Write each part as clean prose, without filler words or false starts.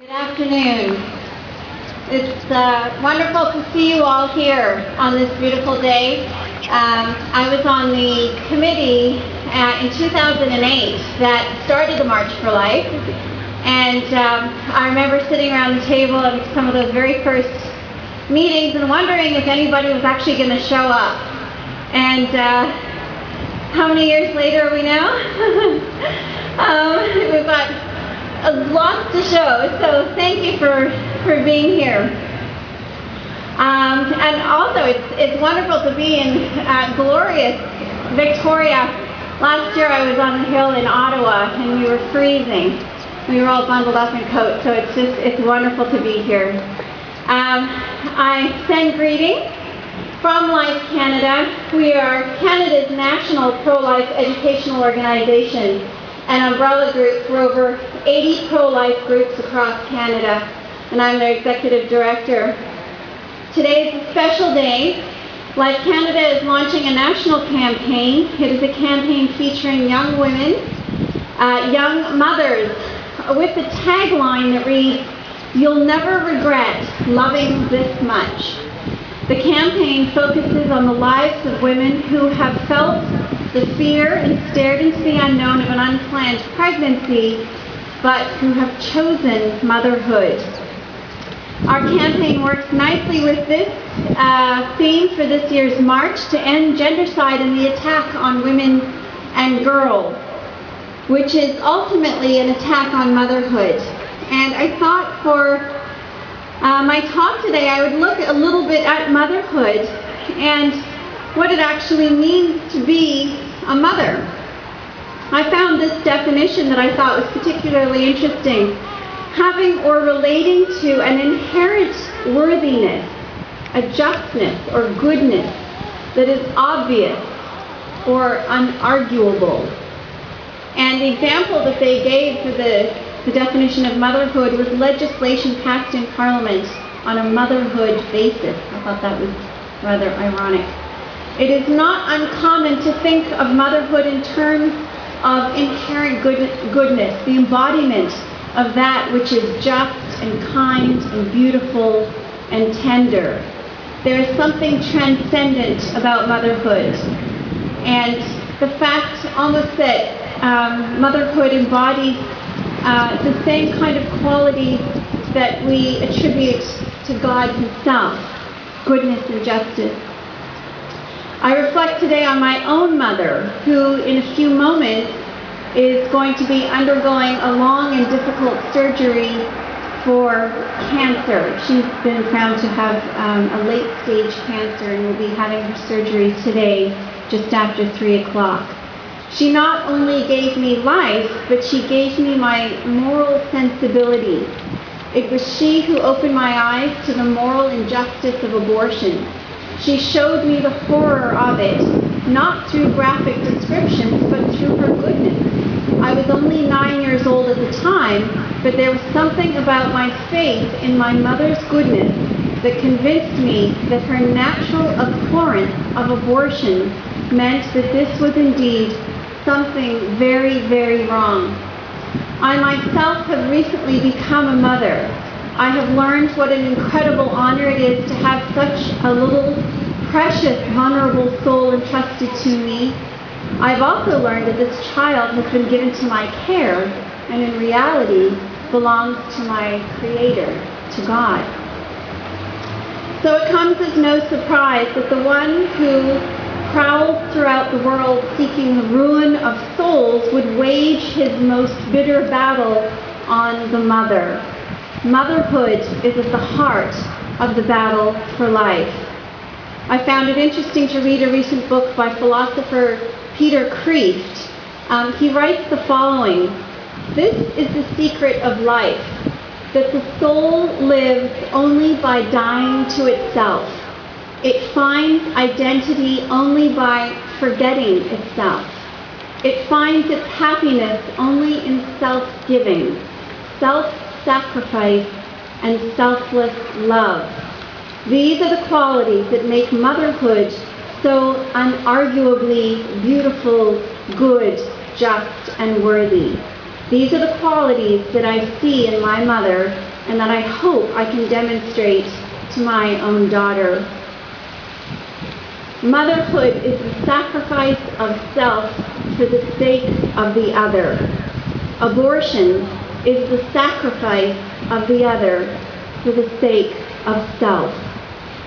Good afternoon. It's wonderful to see you all here on this beautiful day. I was on the committee in 2008 that started the March for Life, and I remember sitting around the table at some of those very first meetings and wondering if anybody was actually going to show up. And how many years later are we now? We've got lots to show, so thank you for being here. And also, it's wonderful to be in glorious Victoria. Last year I was on the hill in Ottawa, and we were freezing. We were all bundled up in coats, so it's wonderful to be here. I send greetings from Life Canada. We are Canada's national pro-life educational organization, an umbrella group for over 80 pro-life groups across Canada, and I'm their executive director. Today is a special day. Life Canada is launching a national campaign. It is a campaign featuring young women, young mothers, with the tagline that reads, "You'll never regret loving this much." The campaign focuses on the lives of women who have felt the fear and stared into the unknown of an unplanned pregnancy, but who have chosen motherhood. Our campaign works nicely with this theme for this year's March to end gendercide and the attack on women and girls, which is ultimately an attack on motherhood. And I thought for my talk today I would look a little bit at motherhood and what it actually means to be a mother. I found this definition that I thought was particularly interesting. Having or relating to an inherent worthiness, a justness or goodness that is obvious or unarguable. And the example that they gave for the definition of motherhood was legislation passed in Parliament on a motherhood basis. I thought that was rather ironic. It is not uncommon to think of motherhood in terms of inherent goodness, the embodiment of that which is just and kind and beautiful and tender. There is something transcendent about motherhood, and the fact almost that motherhood embodies the same kind of qualities that we attribute to God Himself, goodness and justice. I reflect today on my own mother, who in a few moments is going to be undergoing a long and difficult surgery for cancer. She's been found to have a late-stage cancer and will be having her surgery today just after 3 o'clock. She not only gave me life, but she gave me my moral sensibility. It was she who opened my eyes to the moral injustice of abortion. She showed me the horror of it, not through graphic descriptions, but through her goodness. I was only 9 years old at the time, but there was something about my faith in my mother's goodness that convinced me that her natural abhorrence of abortion meant that this was indeed something very, very wrong. I myself have recently become a mother. I have learned what an incredible honor it is to have such a little, precious, vulnerable soul entrusted to me. I've also learned that this child has been given to my care, and in reality belongs to my Creator, to God. So it comes as no surprise that the one who prowls throughout the world seeking the ruin of souls would wage his most bitter battle on the mother. Motherhood is at the heart of the battle for life. I found it interesting to read a recent book by philosopher Peter Kreeft. He writes the following: "This is the secret of life, that the soul lives only by dying to itself. It finds identity only by forgetting itself. It finds its happiness only in self-giving, self-sacrifice, and selfless love. These are the qualities that make motherhood so unarguably beautiful, good, just, and worthy. These are the qualities that I see in my mother and that I hope I can demonstrate to my own daughter. Motherhood is the sacrifice of self for the sake of the other. Abortion is the sacrifice of the other for the sake of self.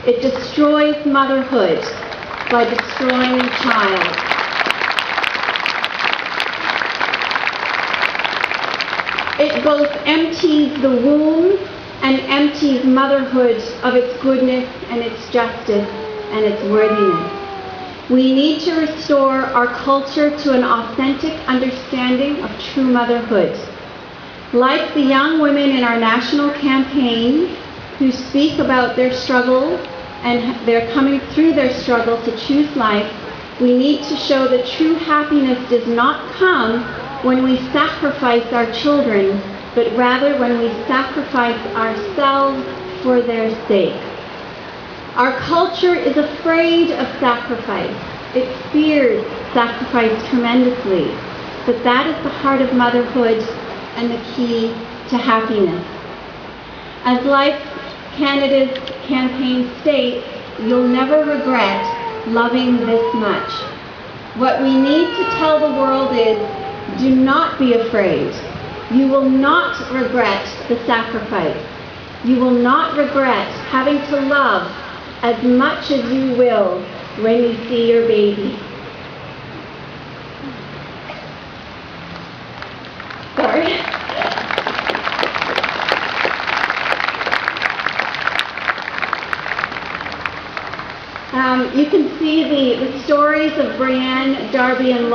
It destroys motherhood by destroying the child. It both empties the womb and empties motherhood of its goodness and its justice and its worthiness. We need to restore our culture to an authentic understanding of true motherhood. Like the young women in our national campaign who speak about their struggle and they're coming through their struggle to choose life, we need to show that true happiness does not come when we sacrifice our children, but rather when we sacrifice ourselves for their sake. Our culture is afraid of sacrifice. It fears sacrifice tremendously, but that is the heart of motherhood and the key to happiness. As Life Canada's campaign states, you'll never regret loving this much. What we need to tell the world is, do not be afraid. You will not regret the sacrifice. You will not regret having to love as much as you will when you see your baby. Sorry. You can see the stories of Brianne, Darby, and Laura.